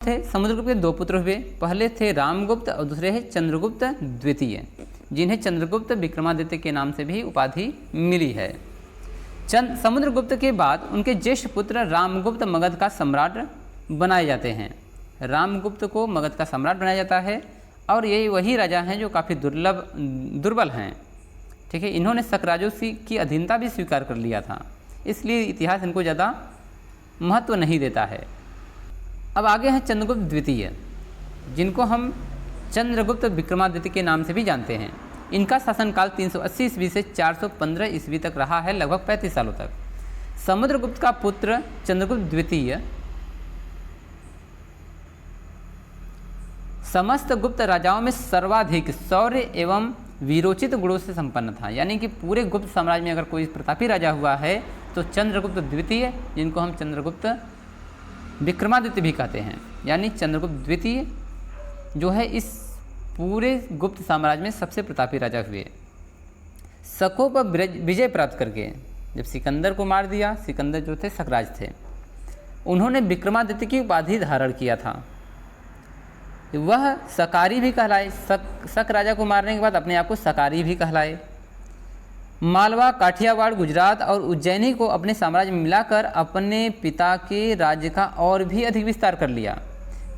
थे समुद्रगुप्त के दो पुत्र हुए। पहले थे रामगुप्त और दूसरे हैं चंद्रगुप्त द्वितीय, जिन्हें चंद्रगुप्त विक्रमादित्य के नाम से भी उपाधि मिली है। समुद्रगुप्त के बाद उनके ज्येष्ठ पुत्र रामगुप्त मगध का सम्राट बनाए जाते हैं। रामगुप्त को मगध का सम्राट बनाया जाता है और ये वही राजा हैं जो काफ़ी दुर्बल हैं। ठीक है, इन्होंने शक राजों की अधीनता भी स्वीकार कर लिया था, इसलिए इतिहास इनको ज़्यादा महत्व नहीं देता है। अब आगे हैं चंद्रगुप्त द्वितीय, जिनको हम चंद्रगुप्त विक्रमादित्य के नाम से भी जानते हैं। इनका शासनकाल 380 ईस्वी से 415 ईस्वी तक रहा है, लगभग 35 सालों तक। समुद्रगुप्त का पुत्र चंद्रगुप्त द्वितीय समस्त गुप्त राजाओं में सर्वाधिक शौर्य एवं वीरोचित गुणों से संपन्न था। यानी कि पूरे गुप्त साम्राज्य में अगर कोई प्रतापी राजा हुआ है तो चंद्रगुप्त द्वितीय, जिनको हम चंद्रगुप्त विक्रमादित्य भी कहते हैं, यानी चंद्रगुप्त द्वितीय जो है इस पूरे गुप्त साम्राज्य में सबसे प्रतापी राजा हुए। शकों पर विजय प्राप्त करके जब सिकंदर को मार दिया, सिकंदर जो थे शकराज थे, उन्होंने विक्रमादित्य की उपाधि धारण किया था। वह शकारी भी कहलाए, शक राजा को मारने के बाद अपने आप को शकारी भी कहलाए। मालवा, काठियावाड़, गुजरात और उज्जैनी को अपने साम्राज्य में मिलाकर अपने पिता के राज्य का और भी अधिक विस्तार कर लिया।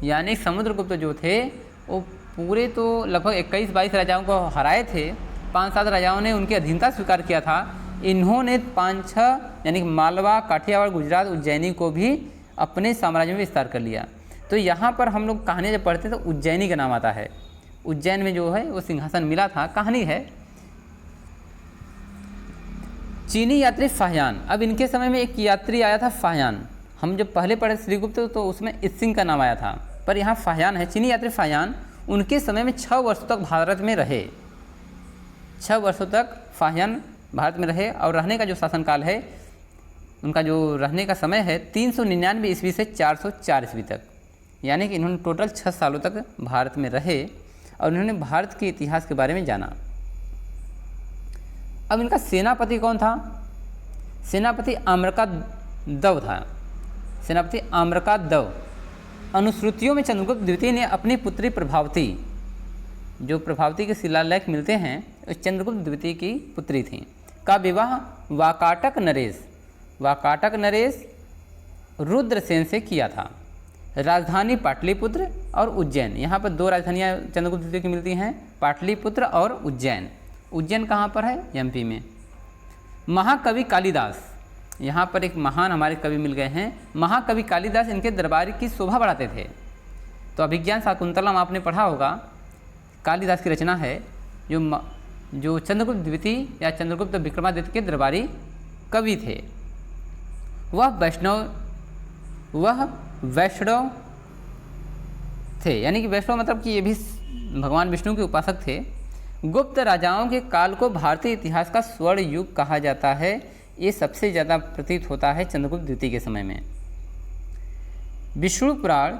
यानी समुद्रगुप्त जो थे वो पूरे तो लगभग 21-22 राजाओं को हराए थे, 5-7 राजाओं ने उनकी अधीनता स्वीकार किया था। इन्होंने 5-6 यानी मालवा, काठियावाड़, गुजरात, उज्जैनी को भी अपने साम्राज्य में विस्तार कर लिया। तो यहाँ पर हम लोग कहानी जब पढ़ते तो उज्जैनी का नाम आता है। उज्जैन में जो है वो सिंहासन मिला था, कहानी है। चीनी यात्री फाह्यान, अब इनके समय में एक यात्री आया था फाह्यान। हम जब पहले पढ़े श्रीगुप्त तो उसमें इसिंग का नाम आया था, पर यहाँ फाह्यान है। चीनी यात्री फाह्यान उनके समय में 6 वर्षों तक भारत में रहे। 6 वर्षों तक फाह्यान भारत में रहे और रहने का जो शासनकाल है, उनका जो रहने का समय है 399 ईस्वी से 404 ईस्वी तक। यानी कि इन्होंने टोटल 6 सालों तक भारत में रहे और उन्होंने भारत के इतिहास के बारे में जाना। अब इनका सेनापति कौन था? सेनापति आम्रकादव था। सेनापति आम्रकादव। अनुश्रुतियों में चंद्रगुप्त द्वितीय ने अपनी पुत्री प्रभावती, जो प्रभावती के शिलालेख मिलते हैं, उस चंद्रगुप्त द्वितीय की पुत्री थी, का विवाह वाकाटक नरेश रुद्रसेन से किया था। राजधानी पाटलिपुत्र और उज्जैन, यहाँ पर 2 राजधानियाँ चंद्रगुप्त द्वितीय की मिलती हैं, पाटलिपुत्र और उज्जैन। उज्जैन कहाँ पर है? एमपी में। महाकवि कालिदास, यहाँ पर एक महान हमारे कवि मिल गए हैं। महाकवि कालिदास इनके दरबार की शोभा बढ़ाते थे। तो अभिज्ञान शाकुंतलम आपने पढ़ा होगा, कालिदास की रचना है, जो चंद्रगुप्त द्वितीय या चंद्रगुप्त विक्रमादित्य के दरबारी कवि थे। वह वैष्णव थे, यानी कि वैष्णव मतलब कि ये भी भगवान विष्णु के उपासक थे। गुप्त राजाओं के काल को भारतीय इतिहास का स्वर्ण युग कहा जाता है। ये सबसे ज़्यादा प्रतीत होता है चंद्रगुप्त द्वितीय के समय में। विष्णु पुराण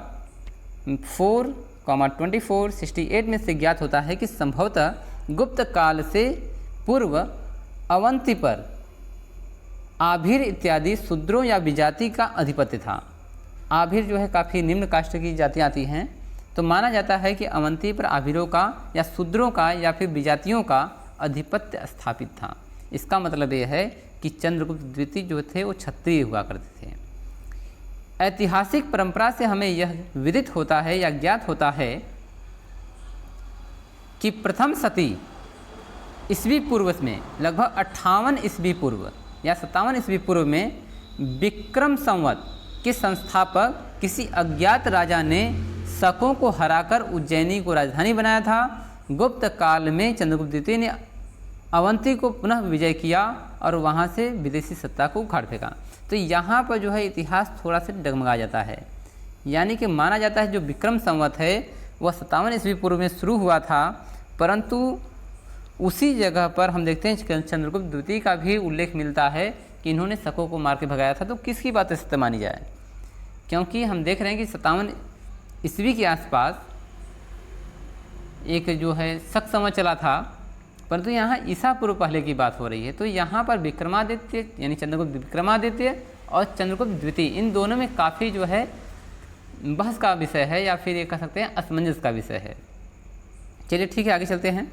4:24-68 में से ज्ञात होता है कि संभवतः गुप्त काल से पूर्व अवंती पर आभिर इत्यादि शूद्रों या विजाति का अधिपत्य था। आभिर जो है काफ़ी निम्न कास्ट की जातियाँ आती हैं, तो माना जाता है कि अवंती पर आभिरों का या शूद्रों का या फिर विजातियों का आधिपत्य स्थापित था। इसका मतलब यह है कि चंद्रगुप्त द्वितीय जो थे वो क्षत्रिय हुआ करते थे। ऐतिहासिक परंपरा से हमें यह विदित होता है या ज्ञात होता है कि प्रथम शती ईस्वी पूर्व में लगभग 58 ईस्वी पूर्व या 57 ईस्वी पूर्व में विक्रम संवत के संस्थापक किसी अज्ञात राजा ने शकों को हराकर उज्जैनी को राजधानी बनाया था। गुप्त काल में चंद्रगुप्त द्वितीय ने अवंती को पुनः विजय किया और वहाँ से विदेशी सत्ता को उखाड़ फेंका। तो यहाँ पर जो है इतिहास थोड़ा सा डगमगा जाता है। यानी कि माना जाता है जो विक्रम संवत है वह 57 ईस्वी पूर्व में शुरू हुआ था, परंतु उसी जगह पर हम देखते हैं चंद्रगुप्त द्वितीय का भी उल्लेख मिलता है कि इन्होंने शकों को मार के भगाया था। तो किसकी बात सत्य मानी जाए? क्योंकि हम देख रहे हैं कि 57 ईस्वी के आसपास एक जो है शक संवत चला था, परंतु यहाँ ईसा पूर्व पहले की बात हो रही है। तो यहाँ पर विक्रमादित्य यानी चंद्रगुप्त विक्रमादित्य और चंद्रगुप्त द्वितीय, इन दोनों में काफ़ी जो है बहस का विषय है या फिर ये कह सकते हैं असमंजस का विषय है। चलिए ठीक है, आगे चलते हैं।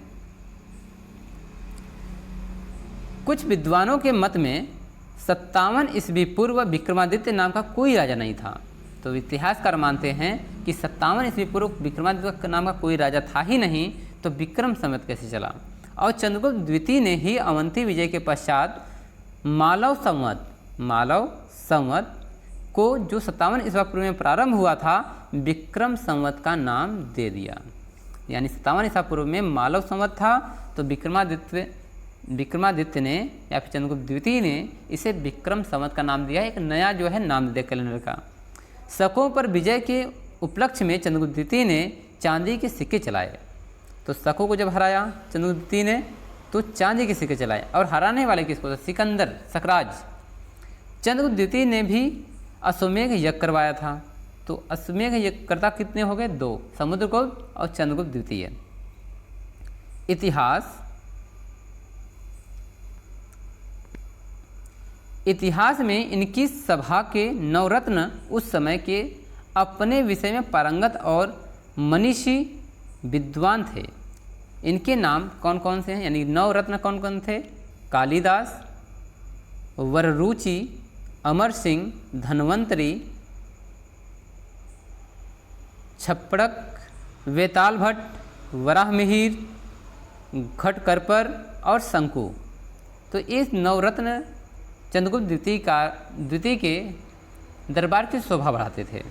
कुछ विद्वानों के मत में 57 ईस्वी पूर्व विक्रमादित्य नाम का कोई राजा नहीं था। तो इतिहासकार मानते हैं कि 57 ईस्वी पूर्व विक्रमादित्य नाम का कोई राजा था ही नहीं, तो विक्रम संवत कैसे चला। और चंद्रगुप्त द्वितीय ने ही अवंती विजय के पश्चात मालव संवत को जो 57 ईस्वी पूर्व में प्रारंभ हुआ था, विक्रम संवत का नाम दे दिया। यानी 57 ईस्वी पूर्व में मालव संवत था, तो विक्रमादित्य ने या फिर चंद्रगुप्त द्वितीय ने इसे विक्रम संवत का नाम दिया, एक नया जो है नाम दिया कैलेंडर का। शकों पर विजय के उपलक्ष्य में चंद्रगुप्त द्वितीय ने चांदी के सिक्के चलाए। तो शकों को जब हराया चंद्रगुप्त द्वितीय ने, तो चांदी के सिक्के चलाए। और हराने वाले किसको? सिकंदर सकराज। चंद्रगुप्त द्वितीय ने भी अश्वमेघ यज्ञ करवाया था। तो अश्वमेघ यज्ञकर्ता कितने हो गए? 2, समुद्रगुप्त और चंद्रगुप्त द्वितीय। इतिहास में इनकी सभा के नवरत्न उस समय के अपने विषय में पारंगत और मनीषी विद्वान थे। इनके नाम कौन कौन से हैं? यानी नवरत्न कौन कौन थे? कालिदास, वररुचि, अमर सिंह, धन्वंतरी, छप्पड़क, वेताल भट्ट, वराहमिहिर, घटकरपर और शंकु। तो इस नवरत्न चंद्रगुप्त द्वितीय के दरबार की शोभा बढ़ाते थे।